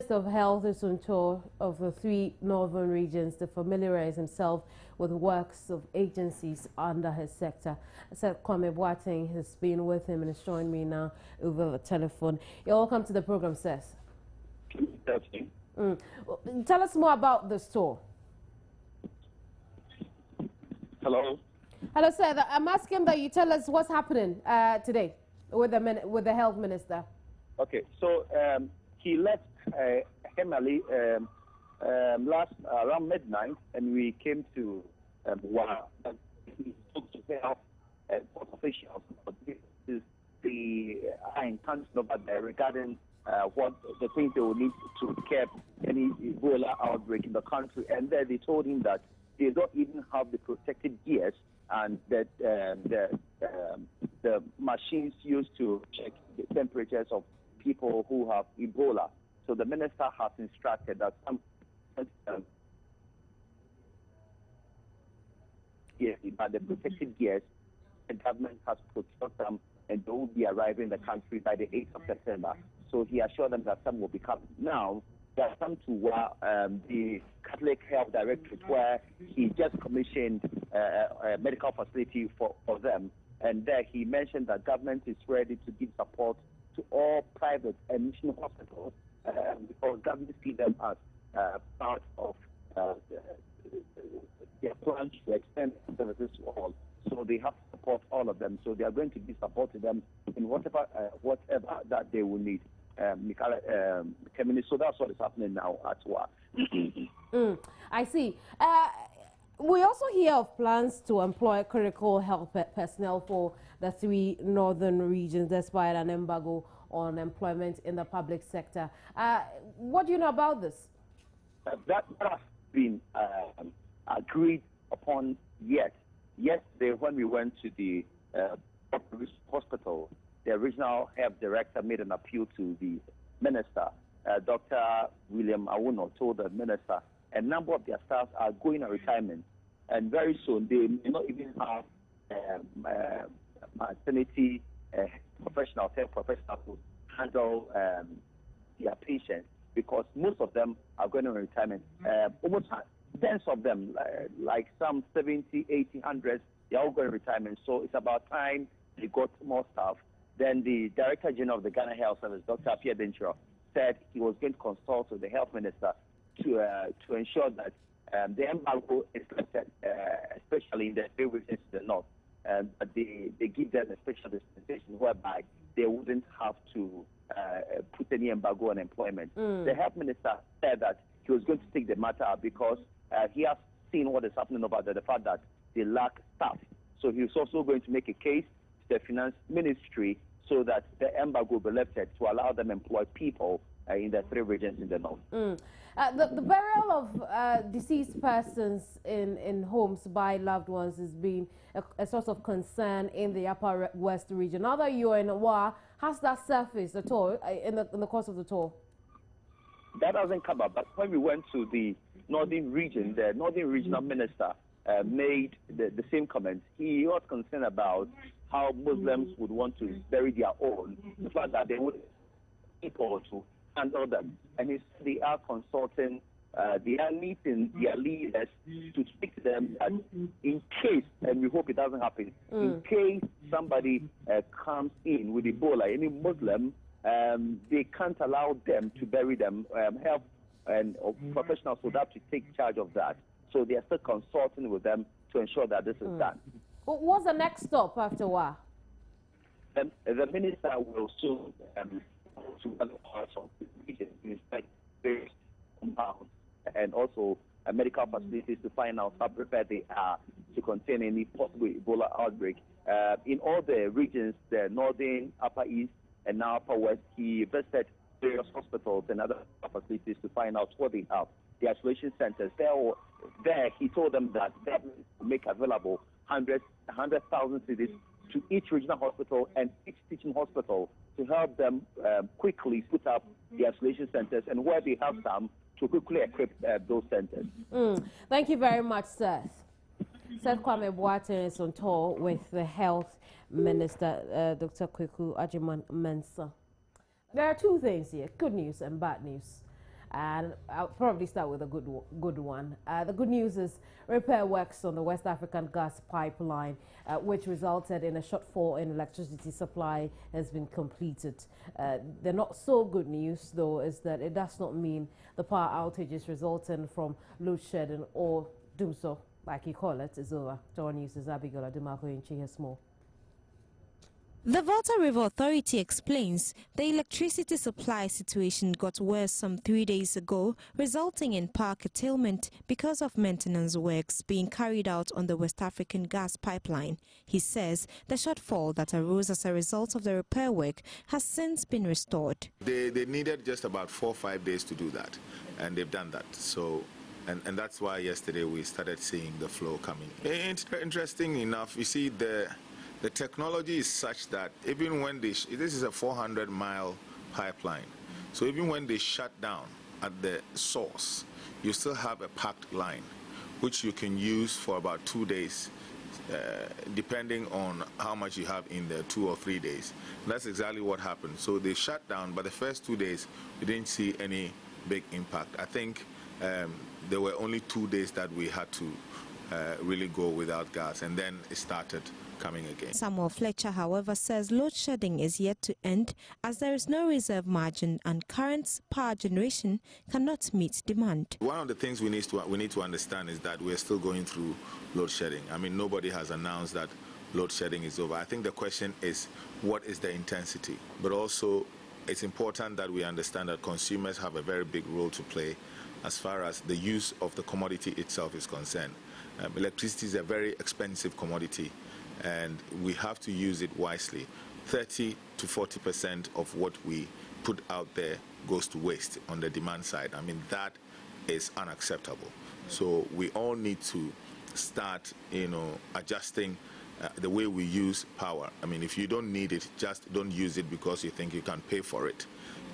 Of Health is on tour of the 3 northern regions to familiarize himself with works of agencies under his sector. Seth Kwame Boateng has been with him and is joining me now over the telephone. You're welcome to the program, Seth. Tell us more about this tour. Hello. Hello, Seth. I'm asking that you tell us what's happening today with the health minister. Okay, so he left Hemali last around midnight, and we came to Wa. He spoke to health officials. This is the intention over there regarding what the things they will need to curb any Ebola outbreak in the country, and then they told him that they don't even have the protective gears and that the machines used to check the temperatures of people who have Ebola. So the minister has instructed that some but the protective gears, the government has procured them and they will be arriving in the country by the 8th of September. So he assured them that some will be coming. Now, they have come to the Catholic Health Directorate, where he just commissioned a medical facility for them. And there he mentioned that government is ready to give support to all private and mission hospitals because government see them as part of their plans to extend services to all. So they have to support all of them. So they are going to be supporting them in whatever that they will need. So that's what is happening now at work. I see. We also hear of plans to employ critical health personnel for the 3 northern regions despite an embargo on employment in the public sector. What do you know about this? That has been agreed upon yet. Yesterday, when we went to the hospital, the regional health director made an appeal to the minister. Dr. William Awuno told the minister a number of their staff are going on retirement, and very soon they may not even have maternity professionals, health professionals to handle their patients because most of them are going on retirement. Almost tens of them, like some 70, 80, 100, they're all going on retirement. So it's about time they got more staff. Then the Director General of the Ghana Health Service, Dr. Pierre Denchero, said he was going to consult with the health minister to ensure that the embargo is lifted, especially in the 3 regions in the north. But they give them a special dispensation whereby they wouldn't have to put any embargo on employment. The health minister said that he was going to take the matter up because he has seen what is happening about the fact that they lack staff. So he was also going to make a case to the finance ministry so that the embargo will be lifted to allow them employ people in the 3 regions in the north. The burial of deceased persons in homes by loved ones has been a source of concern in the Upper West region. Now that you're in Wa, has that surfaced at all in the course of the tour? That hasn't come up, but when we went to the northern region, the northern regional minister made the same comments. He was concerned about how Muslims would want to bury their own, the fact that they would people to handle them. And he said they are consulting, they are meeting their leaders to speak to them that in case, and we hope it doesn't happen, in case somebody comes in with Ebola, any Muslim, they can't allow them to bury them. Health and professionals would have to take charge of that. So they are still consulting with them to ensure that this is done. What's the next stop after Wa? The minister will soon to other parts of the region to inspect various compounds and also medical facilities to find out how prepared they are to contain any possible Ebola outbreak. In all the regions, the northern, upper east, and now upper west, he visited various hospitals and other facilities to find out what they have. The isolation centers, there he told them that they will make available 100,000 cities to each regional hospital and each teaching hospital to help them quickly put up the isolation centers, and where they have some, to quickly equip those centers. Thank you very much, Seth. Seth Kwame Boateng is on tour with the Health Minister, Dr. Kweku Agyeman Mensah. There are 2 things here, good news and bad news. And I'll probably start with a good one. The good news is repair works on the West African gas pipeline, which resulted in a shortfall in electricity supply, has been completed. The not so good news, though, is that it does not mean the power outages resulting from load shedding or doom so, like you call it, is over. Our news is Abigail Ademarco in Chihesmo. The Volta River Authority explains the electricity supply situation got worse some 3 days ago, resulting in power curtailment because of maintenance works being carried out on the West African gas pipeline. He says the shortfall that arose as a result of the repair work has since been restored. They needed just about 4 or 5 days to do that, and they've done that. So, and that's why yesterday we started seeing the flow coming. Interesting enough, you see the technology is such that even when this is a 400-mile pipeline, so even when they shut down at the source, you still have a packed line, which you can use for about 2 days, depending on how much you have in there, 2 or 3 days. And that's exactly what happened. So they shut down, but the first 2 days, we didn't see any big impact. I think there were only 2 days that we had to really go without gas, and then it started coming again. Samuel Fletcher, however, says load shedding is yet to end as there is no reserve margin and current power generation cannot meet demand. One of the things we need to understand is that we're still going through load shedding. I mean, nobody has announced that load shedding is over. I think the question is, what is the intensity? But also, it's important that we understand that consumers have a very big role to play as far as the use of the commodity itself is concerned. Electricity is a very expensive commodity, and we have to use it wisely. 30 to 40% of what we put out there goes to waste on the demand side. I mean, that is unacceptable. So we all need to start, adjusting the way we use power. I mean, if you don't need it, just don't use it because you think you can pay for it.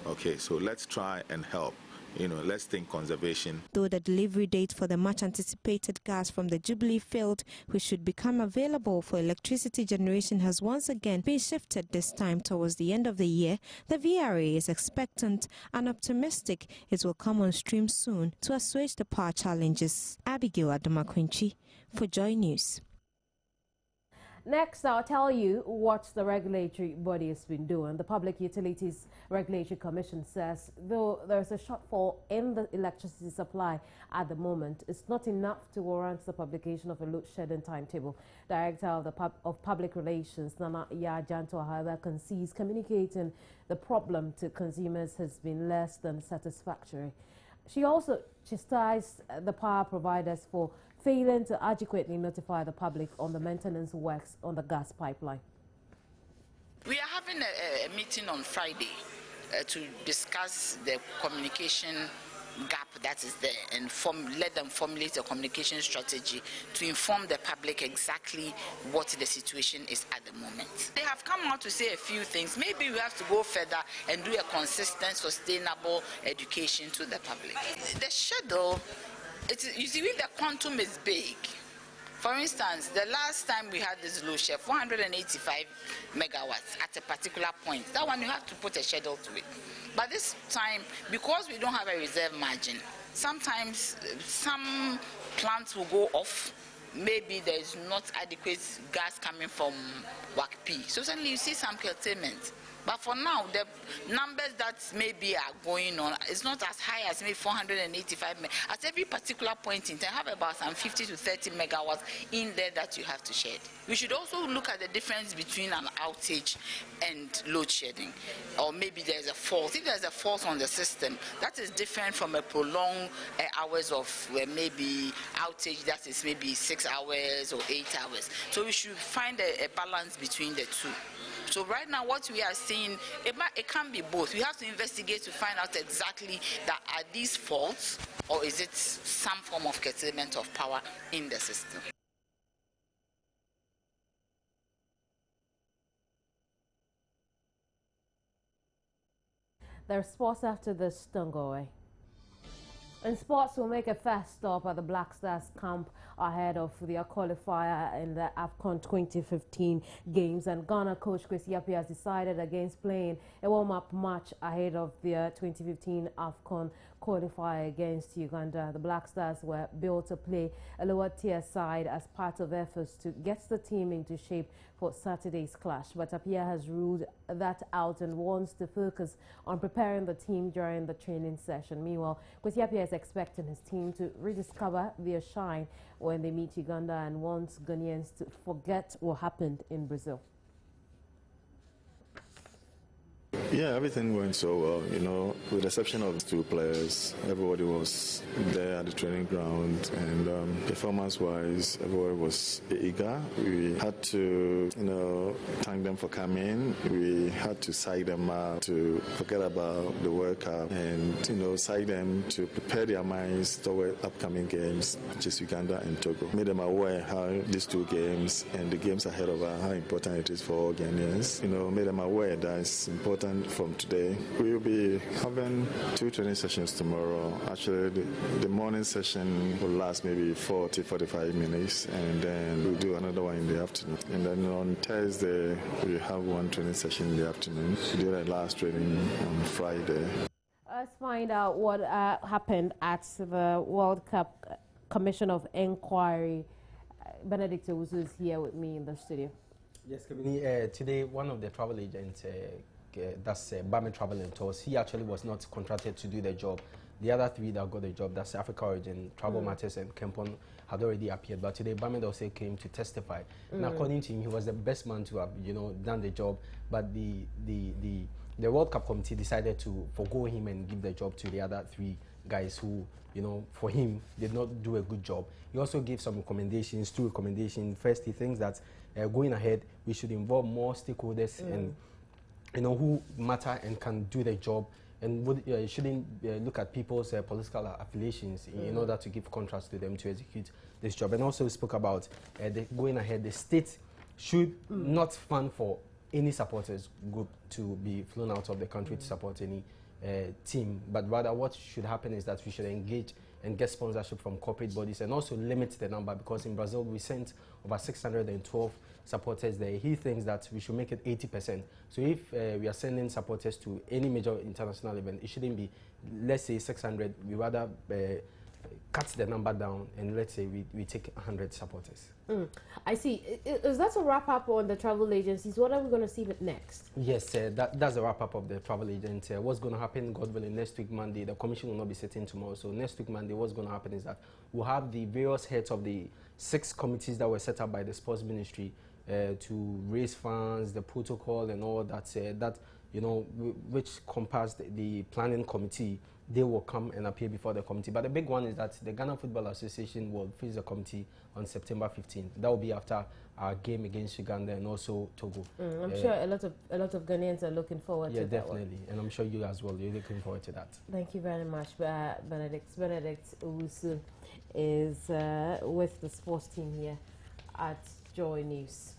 Okay, so let's try and help. Let's think conservation. Though the delivery date for the much anticipated gas from the Jubilee field, which should become available for electricity generation, has once again been shifted, this time towards the end of the year, the VRA is expectant and optimistic it will come on stream soon to assuage the power challenges. Abigail Ademarco for Joy News. Next, I'll tell you what the regulatory body has been doing. The Public Utilities Regulatory Commission says though there's a shortfall in the electricity supply at the moment, it's not enough to warrant the publication of a load shedding timetable. Director of Public Relations, Nana Yajanto, however, concedes communicating the problem to consumers has been less than satisfactory. She also chastised the power providers for failing to adequately notify the public on the maintenance works on the gas pipeline. We are having a meeting on Friday to discuss the communication gap that is there and let them formulate a communication strategy to inform the public exactly what the situation is at the moment. They have come out to say a few things. Maybe we have to go further and do a consistent, sustainable education to the public. The schedule, you see, if the quantum is big, for instance, the last time we had this load shed, 485 megawatts at a particular point, that one you have to put a schedule to it. But this time, because we don't have a reserve margin, sometimes some plants will go off. Maybe there is not adequate gas coming from WACP. So suddenly you see some curtailment. But for now, the numbers that maybe are going on is not as high as maybe 485. At every particular point in time, have about some 50 to 30 megawatts in there that you have to shed. We should also look at the difference between an outage and load shedding. Or maybe there's a fault. If there's a fault on the system, that is different from a prolonged hours of maybe outage that is maybe 6 hours or 8 hours. So we should find a balance between the two. So right now what we are seeing, it can be both. We have to investigate to find out exactly that are these faults or is it some form of curtailment of power in the system. There's sports after this, don't go away. And sports will make a first stop at the Black Stars camp ahead of their qualifier in the AFCON 2015 games. And Ghana coach Chris Yapi has decided against playing a warm-up match ahead of their 2015 AFCON qualify against Uganda. The Black Stars were built to play a lower tier side as part of efforts to get the team into shape for Saturday's clash. But Appiah has ruled that out and wants to focus on preparing the team during the training session. Meanwhile, Kwesi Appiah is expecting his team to rediscover their shine when they meet Uganda and wants Ghanaians to forget what happened in Brazil. Yeah, everything went so well, you know, with the exception of 2 players. Everybody was there at the training ground, and performance-wise, everybody was eager. We had to, you know, thank them for coming. We had to psych them out to forget about the World Cup and, you know, psych them to prepare their minds toward upcoming games, which is Uganda and Togo. Made them aware how these 2 games and the games ahead of us, how important it is for all Ghanaians. You know, made them aware that it's important from today. We will be having 2 training sessions tomorrow. Actually, the morning session will last maybe 40-45 minutes, and then we'll do another one in the afternoon. And then on Thursday, we'll have 1 training session in the afternoon. We do the last training on Friday. Let's find out what happened at the World Cup Commission of Inquiry. Benedict Owusu is here with me in the studio. Yes, today one of the travel agents, that's Bame Travel and Tours, he actually was not contracted to do the job. The other 3 that got the job, that's Africa Origin, Travel Matters and Kempon, had already appeared. But today Bame also came to testify. And according to him, he was the best man to have, you know, done the job. But the World Cup committee decided to forgo him and give the job to the other 3 guys who, you know, for him, did not do a good job. He also gave some recommendations, 2 recommendations. First, he thinks that going ahead, we should involve more stakeholders and, you know, who matter and can do the job, and shouldn't look at people's political affiliations in order to give contracts to them to execute this job. And also spoke about going ahead, the state should not fund for any supporters group to be flown out of the country to support any team, but rather what should happen is that we should engage and get sponsorship from corporate bodies and also limit the number, because in Brazil we sent over 612 supporters there. He thinks that we should make it 80%. So if we are sending supporters to any major international event, it shouldn't be, let's say, 600. We rather cut the number down and let's say we take 100 supporters. I see. Is that a wrap-up on the travel agencies? What are we going to see next? Yes, that's a wrap-up of the travel agent. What's going to happen, God willing, next week Monday, the commission will not be sitting tomorrow. So next week Monday, what's going to happen is that we'll have the various heads of the 6 committees that were set up by the sports ministry to raise funds, the protocol and all that, that, you know, which compass the planning committee. They will come and appear before the committee. But the big one is that the Ghana Football Association will face the committee on September 15th. That will be after our game against Uganda and also Togo. I'm sure a lot of Ghanaians are looking forward to that. Yeah, definitely. And I'm sure you as well. You're looking forward to that. Thank you very much, Benedict. Benedict Owusu is with the sports team here at Joy News.